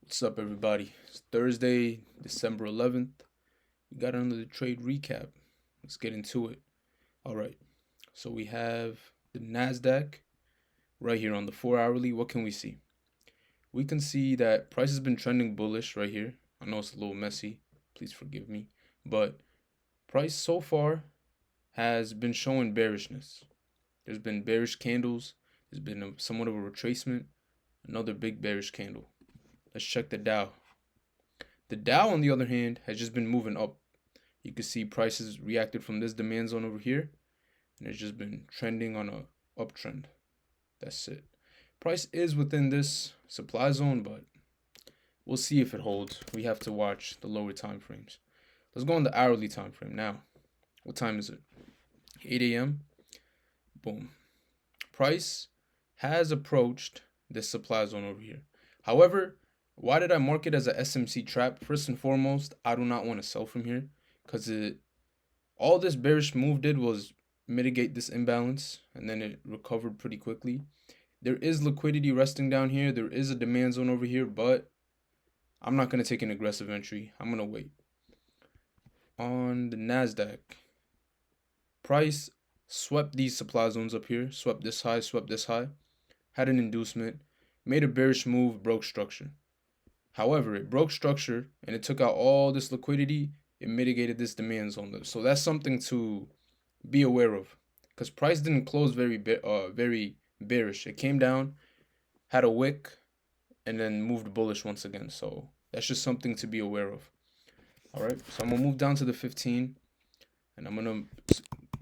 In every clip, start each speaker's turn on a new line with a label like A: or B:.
A: What's up, everybody? It's Thursday, December 11th. We got another trade recap. Let's get into it. All right. So we have the NASDAQ right here on the 4 hourly. What can we see? We can see that price has been trending bullish right here. I know it's a little messy. Please forgive me. But price so far has been showing bearishness. There's been bearish candles. There's been somewhat of a retracement. Another big bearish candle. Let's check the Dow. The Dow, on the other hand, has just been moving up. You can see prices reacted from this demand zone over here, and it's just been trending on a uptrend. That's it. Price is within this supply zone, but we'll see if it holds. We have to watch the lower time frames. Let's go on the hourly time frame now. What time is it? 8 a.m. Boom. Price has approached this supply zone over here. However, why did I mark it as a SMC trap? First and foremost, I do not want to sell from here because all this bearish move did was mitigate this imbalance, and then it recovered pretty quickly. There is liquidity resting down here. There is a demand zone over here, but I'm not going to take an aggressive entry. I'm going to wait. On the NASDAQ, price swept these supply zones up here, swept this high, had an inducement, made a bearish move, broke structure. However, it broke structure and it took out all this liquidity. It mitigated this demand zone. So that's something to be aware of, because price didn't close very bearish. It came down, had a wick, and then moved bullish once again. So that's just something to be aware of. All right. So I'm gonna move down to the 15, and I'm gonna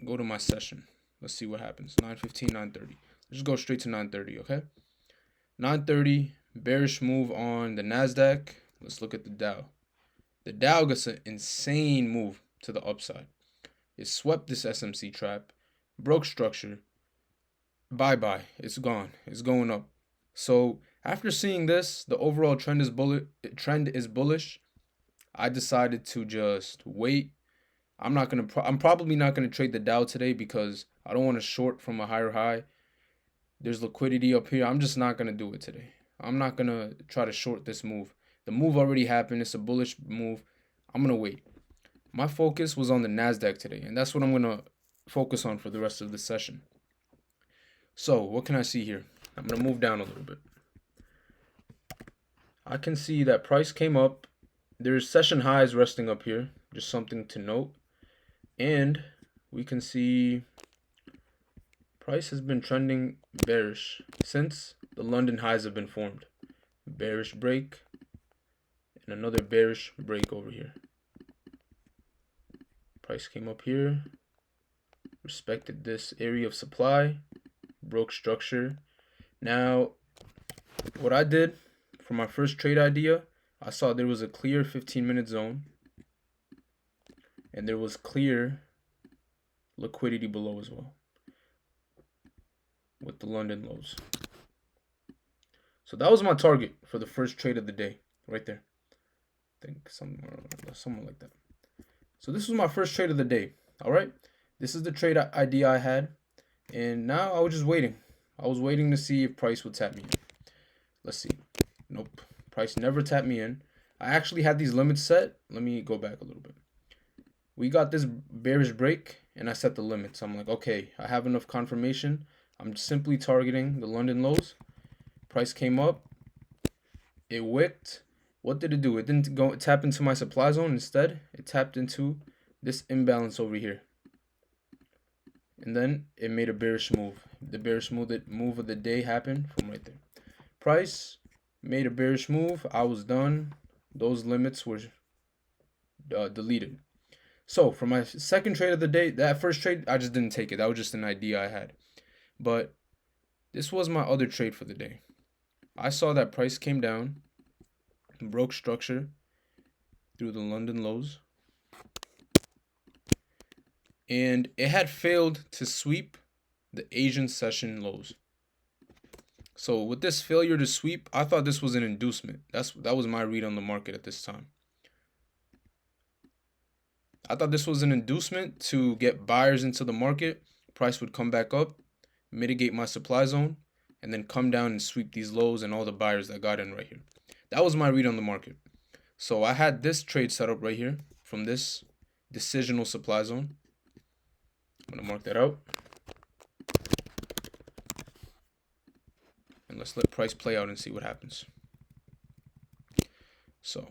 A: go to my session. Let's see what happens. 9:15, 9:30. Let's just go straight to 9:30. Okay. 9:30. Bearish move on the NASDAQ. Let's look at the Dow. The Dow gets an insane move to the upside. It swept this SMC trap, broke structure. Bye-bye. It's gone. It's going up. So after seeing this, the overall trend is bullish. I decided to just wait. I'm probably not gonna trade the Dow today because I don't want to short from a higher high. There's liquidity up here. I'm just not gonna do it today. I'm not gonna try to short this move. The move already happened. It's a bullish move. I'm gonna wait. My focus was on the NASDAQ today, and that's what I'm gonna focus on for the rest of the session. So what can I see here? I'm gonna move down a little bit. I can see that price came up. There's session highs resting up here. Just something to note. And we can see price has been trending bearish since the London highs have been formed. Bearish break and another bearish break over here. Price came up here, respected this area of supply, broke structure. Now, what I did for my first trade idea, I saw there was a clear 15-minute zone and there was clear liquidity below as well with the London lows. So that was my target for the first trade of the day, right there. I think somewhere like that. So this was my first trade of the day. All right, this is the trade idea I had, and now I was just waiting. I was waiting to see if price would tap me in. Let's see. Nope, price never tapped me in. I actually had these limits set. Let me go back a little bit. We got this bearish break, and I set the limits. I'm like, okay, I have enough confirmation. I'm simply targeting the London lows. Price came up. It wicked. What did it do? It didn't go tap into my supply zone. Instead, it tapped into this imbalance over here. And then it made a bearish move. The bearish move of the day happened from right there. Price made a bearish move. I was done. Those limits were deleted. So for my second trade of the day, that first trade, I just didn't take it. That was just an idea I had. But this was my other trade for the day. I saw that price came down, broke structure through the London lows, and it had failed to sweep the Asian session lows. So with this failure to sweep, I thought this was an inducement. That was my read on the market at this time. I thought this was an inducement to get buyers into the market. Price would come back up, mitigate my supply zone, and then come down and sweep these lows and all the buyers that got in right here. That was my read on the market. So I had this trade set up right here from this decisional supply zone. I'm going to mark that out. And let's let price play out and see what happens. So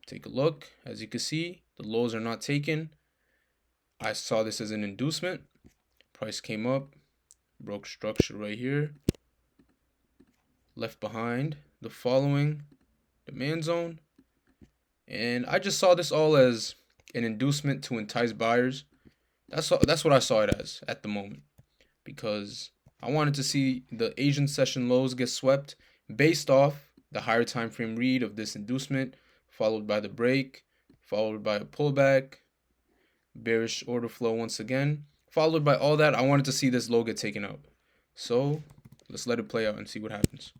A: take a look. As you can see, the lows are not taken. I saw this as an inducement. Price came up, broke structure right here, left behind the following demand zone. And I just saw this all as an inducement to entice buyers. That's what I saw it as at the moment, because I wanted to see the Asian session lows get swept based off the higher time frame read of this inducement, followed by the break, followed by a pullback, bearish order flow once again, followed by all that. I wanted to see this low get taken out. So let's let it play out and see what happens.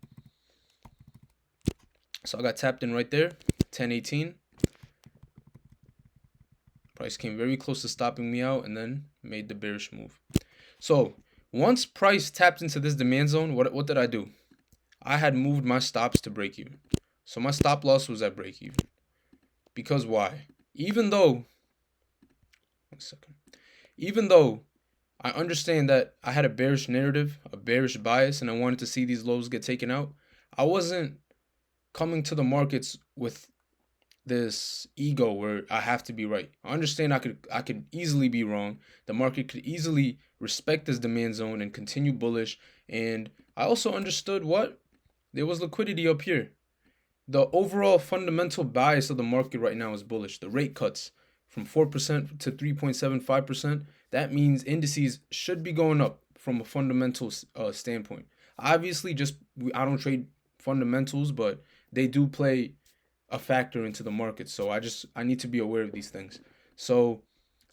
A: So I got tapped in right there, 10.18. Price came very close to stopping me out and then made the bearish move. So once price tapped into this demand zone, what did I do? I had moved my stops to break even. So my stop loss was at break even. Because why? Even though I understand that I had a bearish narrative, a bearish bias, and I wanted to see these lows get taken out, I wasn't coming to the markets with this ego where I have to be right. I understand I could easily be wrong. The market could easily respect this demand zone and continue bullish. And I also understood there was liquidity up here. The overall fundamental bias of the market right now is bullish. The rate cuts from 4% to 3.75%. That means indices should be going up from a fundamental standpoint. Obviously, I don't trade fundamentals, but they do play a factor into the market. So I need to be aware of these things. So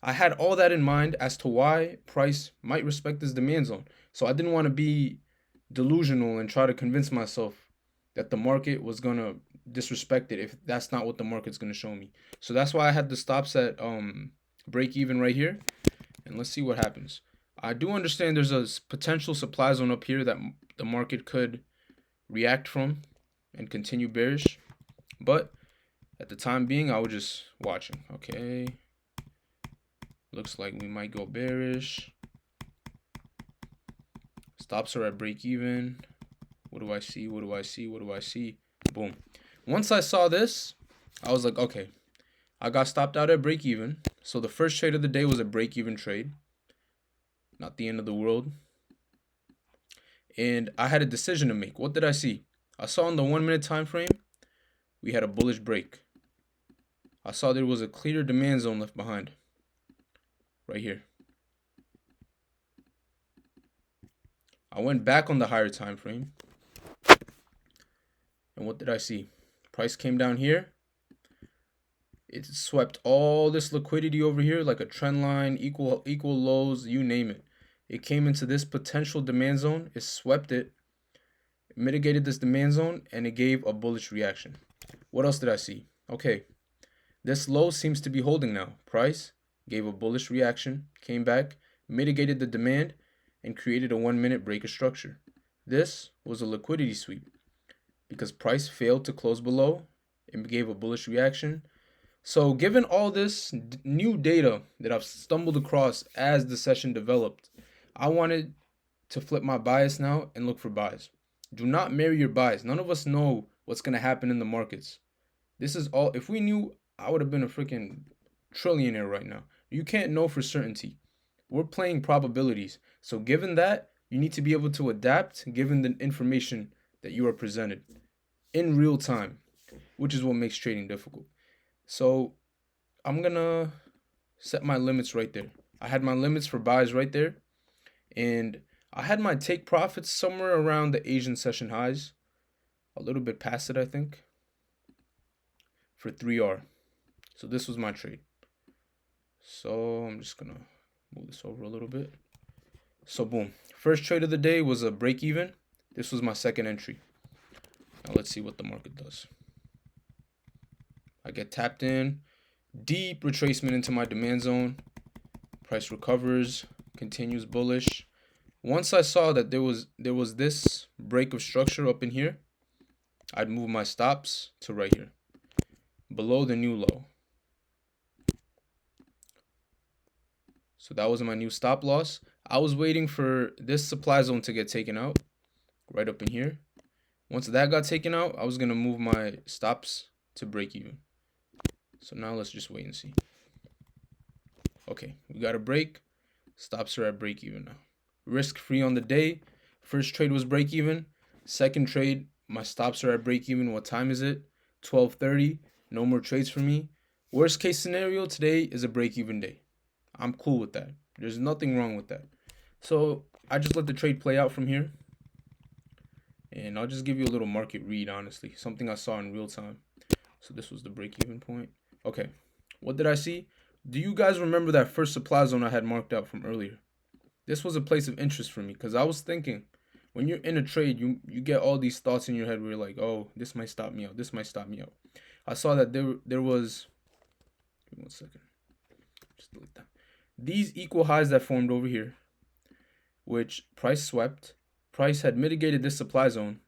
A: I had all that in mind as to why price might respect this demand zone. So I didn't want to be delusional and try to convince myself that the market was going to disrespect it if that's not what the market's going to show me. So that's why I had the stops at break even right here. And let's see what happens. I do understand there's a potential supply zone up here that the market could react from and continue bearish. But at the time being, I was just watching. Okay. Looks like we might go bearish. Stops are at break even. What do I see? What do I see? What do I see? Boom. Once I saw this, I was like, okay, I got stopped out at break even. So the first trade of the day was a break even trade. Not the end of the world. And I had a decision to make. What did I see? I saw in the 1 minute time frame, we had a bullish break. I saw there was a clear demand zone left behind. Right here. I went back on the higher time frame. And what did I see? Price came down here. It swept all this liquidity over here like a trend line, equal lows, you name it. It came into this potential demand zone. It swept it, mitigated this demand zone, and it gave a bullish reaction. What else did I see? Okay, this low seems to be holding now. Price gave a bullish reaction, came back, mitigated the demand, and created a 1 minute break of structure. This was a liquidity sweep because price failed to close below and gave a bullish reaction. So given all this new data that I've stumbled across as the session developed, I wanted to flip my bias now and look for buys. Do not marry your bias. None of us know what's going to happen in the markets. This is all, if we knew, I would have been a freaking trillionaire right now. You can't know for certainty. We're playing probabilities. So given that, you need to be able to adapt given the information that you are presented in real time, which is what makes trading difficult. So I'm going to set my limits right there. I had my limits for buys right there. And I had my take profits somewhere around the Asian session highs. A little bit past it, I think. For 3R. So this was my trade. So I'm just going to move this over a little bit. So boom. First trade of the day was a break even. This was my second entry. Now let's see what the market does. I get tapped in. Deep retracement into my demand zone. Price recovers. Continues bullish. Once I saw that there was this break of structure up in here, I'd move my stops to right here, below the new low. So that was my new stop loss. I was waiting for this supply zone to get taken out, right up in here. Once that got taken out, I was going to move my stops to break even. So now let's just wait and see. Okay, we got a break. Stops are at break even now. Risk free on the day. First trade was break even. Second trade, my stops are at break even. What time is it? 12:30. No more trades for me. Worst case scenario today is a break even day. I'm cool with that. There's nothing wrong with that. So I just let the trade play out from here. And I'll just give you a little market read, honestly. Something I saw in real time. So this was the break even point. Okay. What did I see? Do you guys remember that first supply zone I had marked out from earlier? This was a place of interest for me because I was thinking, when you're in a trade, you get all these thoughts in your head where you're like, oh, this might stop me out. This might stop me out. I saw that there was, give me 1 second. Just delete that. These equal highs that formed over here, which price swept. Price had mitigated this supply zone.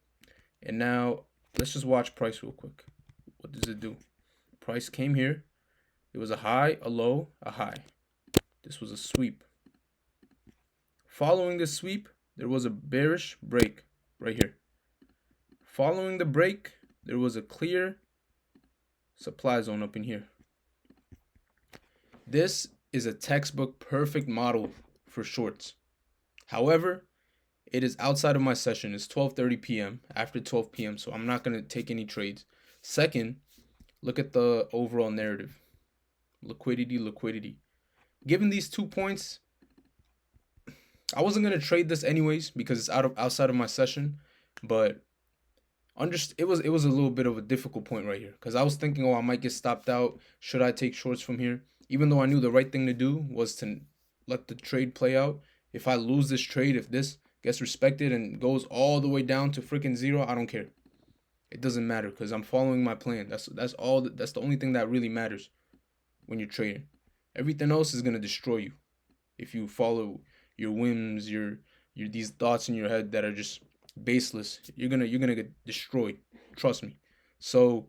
A: And now let's just watch price real quick. What does it do? Price came here. It was a high, a low, a high. This was a sweep. Following this sweep, there was a bearish break right here. Following the break, there was a clear supply zone up in here. This is a textbook perfect model for shorts. However, it is outside of my session. It's 12:30 p.m. after 12 p.m. So I'm not going to take any trades. Second, look at the overall narrative. Liquidity. Given these 2 points, I wasn't going to trade this anyways because it's outside of my session, but it was a little bit of a difficult point right here because I was thinking, oh, I might get stopped out. Should I take shorts from here? Even though I knew the right thing to do was to let the trade play out. If I lose this trade, if this gets respected and goes all the way down to freaking zero, I don't care. It doesn't matter because I'm following my plan. That's the only thing that really matters when you're trading. Everything else is gonna destroy you if you follow your whims, your these thoughts in your head that are just baseless. You're gonna get destroyed. Trust me. So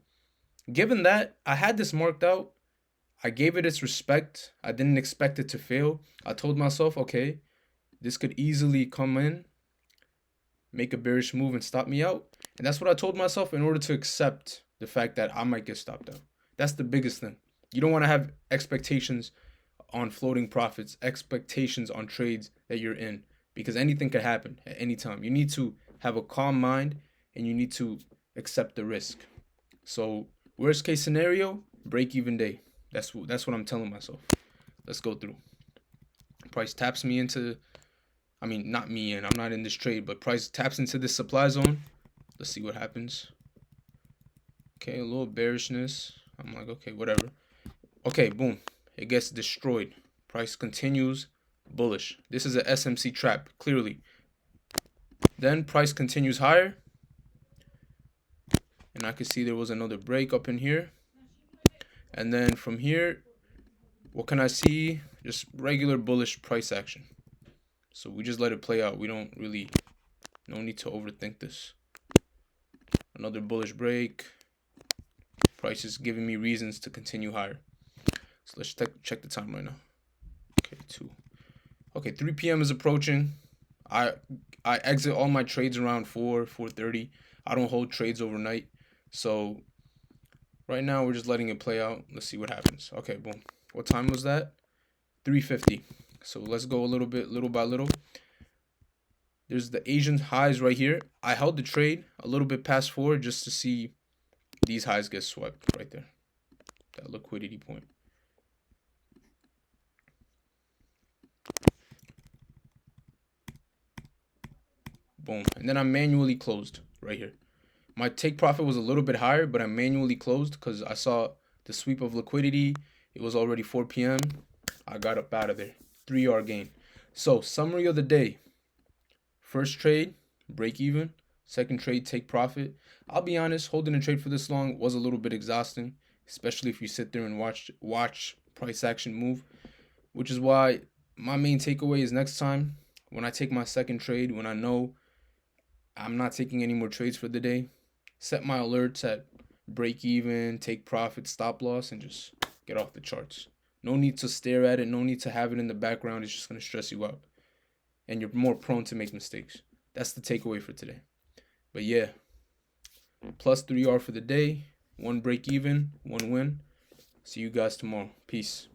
A: given that, I had this marked out. I gave it its respect. I didn't expect it to fail. I told myself, okay, this could easily come in, make a bearish move and stop me out. And that's what I told myself in order to accept the fact that I might get stopped out. That's the biggest thing. You don't want to have expectations on floating profits, expectations on trades that you're in, because anything could happen at any time. You need to have a calm mind and you need to accept the risk. So worst case scenario, break even day. That's what I'm telling myself. Let's go through. Price taps me into, not me, and I'm not in this trade, but price taps into this supply zone. Let's see what happens. Okay, a little bearishness. I'm like, okay, whatever. Okay, boom. It gets destroyed. Price continues bullish. This is a SMC trap, clearly. Then price continues higher. And I could see there was another break up in here. And then from here, what can I see? Just regular bullish price action. So we just let it play out. We don't really, no need to overthink this. Another bullish break. Price is giving me reasons to continue higher. So let's check the time right now. Okay, 2. Okay, 3 p.m. is approaching. I exit all my trades around 4:30. I don't hold trades overnight. So right now we're just letting it play out. Let's see what happens. Okay, boom. What time was that? 3:50. So let's go a little bit, little by little. There's the Asian highs right here. I held the trade a little bit past 4 just to see these highs get swept right there. That liquidity point. Boom. And then I manually closed right here. My take profit was a little bit higher, but I manually closed because I saw the sweep of liquidity. It was already 4 p.m. I got up out of there. 3R gain. So, summary of the day. First trade, break even. Second trade, take profit. I'll be honest, holding a trade for this long was a little bit exhausting, especially if you sit there and watch price action move, which is why my main takeaway is next time when I take my second trade, when I know I'm not taking any more trades for the day, set my alerts at break even, take profit, stop loss, and just get off the charts. No need to stare at it. No need to have it in the background. It's just going to stress you out. And you're more prone to make mistakes. That's the takeaway for today. But yeah, plus 3R for the day. 1 break even, 1 win. See you guys tomorrow. Peace.